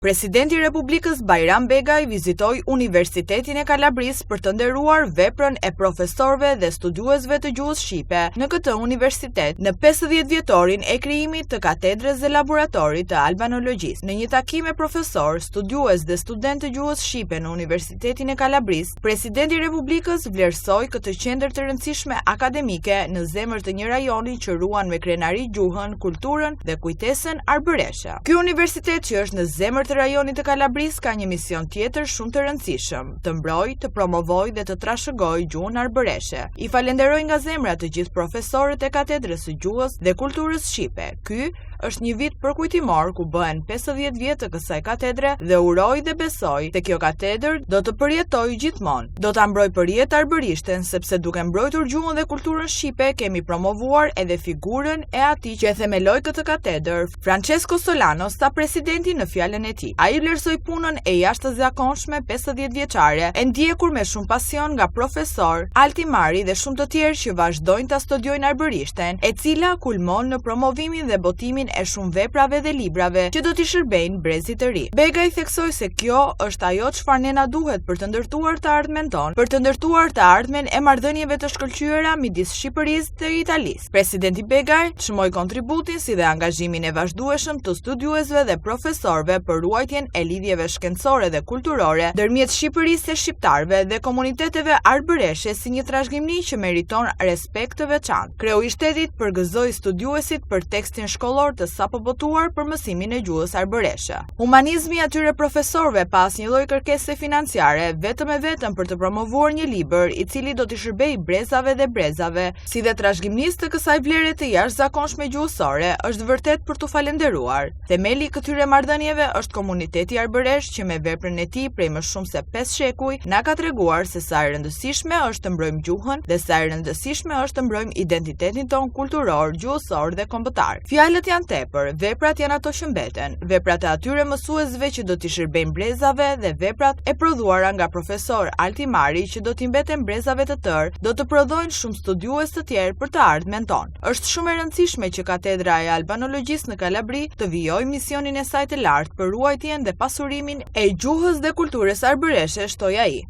Presidenti i Republikës Bajram Begaj vizitoi Universitetin e Kalabrisë për të nderuar veprën e profesorëve dhe studiuesve të gjuhës shqipe në këtë universitet në 50 vjetorin e krijimit të katedrës dhe laboratorit të albanologjisë. Në një takim me profesor, studiues dhe student të gjuhës shqipe në Universitetin e Kalabrisë, Presidenti i Republikës vlerësoi këtë qendër të rëndësishme akademike në zemër të një rajoni që ruan me krenari gjuhën, kulturën dhe kujtesën arbëreshe. Ky universitet që është në zemër të rajonit të Kalabrisë ka një mision tjetër shumë të rëndësishëm, të mbrojë, të promovojë dhe të trashëgojë gjuhën arbëreshe. I falenderoj nga zemra të gjithë profesorët e katedrës së gjuhës dhe kulturës shqipe. Ky është një vit përkujtimor ku bëhen 50 vjet të kësaj katedre dhe uroj dhe besoj se kjo katedër do të përjetojë gjithmonë. Do ta mbroj përjetë arbërishten sepse duke mbrojtur gjuhën dhe kulturën shqipe kemi promovuar edhe figurën e atij që e themeloi këtë katedër, Francesco Solano, sta presidenti në fjalën e tij. Ai vlerësoi punën e jashtëzakonshme 50 vjeçare, e ndjekur me shumë pasion nga profesor Alti Mari dhe shumë të tjerë që vazhdojnë ta studiojnë arbërishten, e cila kulmon në promovimin dhe botimin e shumë veprave dhe librave që do t'i shërbejnë brezit të ri. Begaj theksoi se kjo është ajo çfarë ne na duhet për të ndërtuar të ardhmen tonë, për të ndërtuar të ardhmen e marrëdhënieve të shkëlqyera midis Shqipërisë dhe Italisë. Presidenti Begaj çmoi kontributin si dhe angazhimin e vazhdueshëm të studiuesve dhe profesorëve për ruajtjen e lidhjeve shkencore dhe kulturore ndërmjet Shqipërisë e shqiptarëve dhe komuniteteve arbëreshe si një trashëgimi që meriton respekt të veçantë. Kreu i shtetit përgëzoi studiuesit për tekstin shkollor të sapo botuar për mësimin e gjuhës arbëreshe. Humanizmi i atyre profesorëve pa asnjë lloj kërkese financiare, vetëm e vetëm për të promovuar një libër i cili do t'i shërbejë brezave dhe brezave, si dhe trashëgimisë të kësaj vlere të jashtëzakonshme gjuhësore, është vërtet për t'u falenderuar. Themeli i këtyre marrëdhënieve është komuniteti arbëresh që me veprën e tij prej më shumë se 5 shekuj na ka treguar se sa e rëndësishme është të mbrojmë gjuhën dhe sa e rëndësishme është të mbrojmë identitetin ton kulturor, gjuhësor dhe kombëtar. Fjalët janë tepër, veprat janë ato që mbeten, veprat e atyre mësuesve që do t'i shërbejnë brezave dhe veprat e prodhuara nga profesor Alti Mari që do t'i mbeten brezave të tërë, do të prodhojnë shumë studiues të tjerë për të ardhmen tonë. Është shumë e rëndësishme që katedra e albanologjisë në Kalabri të vijojë misionin e saj të lartë për ruajtjen dhe pasurimin e gjuhës dhe kulturës arbëreshe, shtoi ai.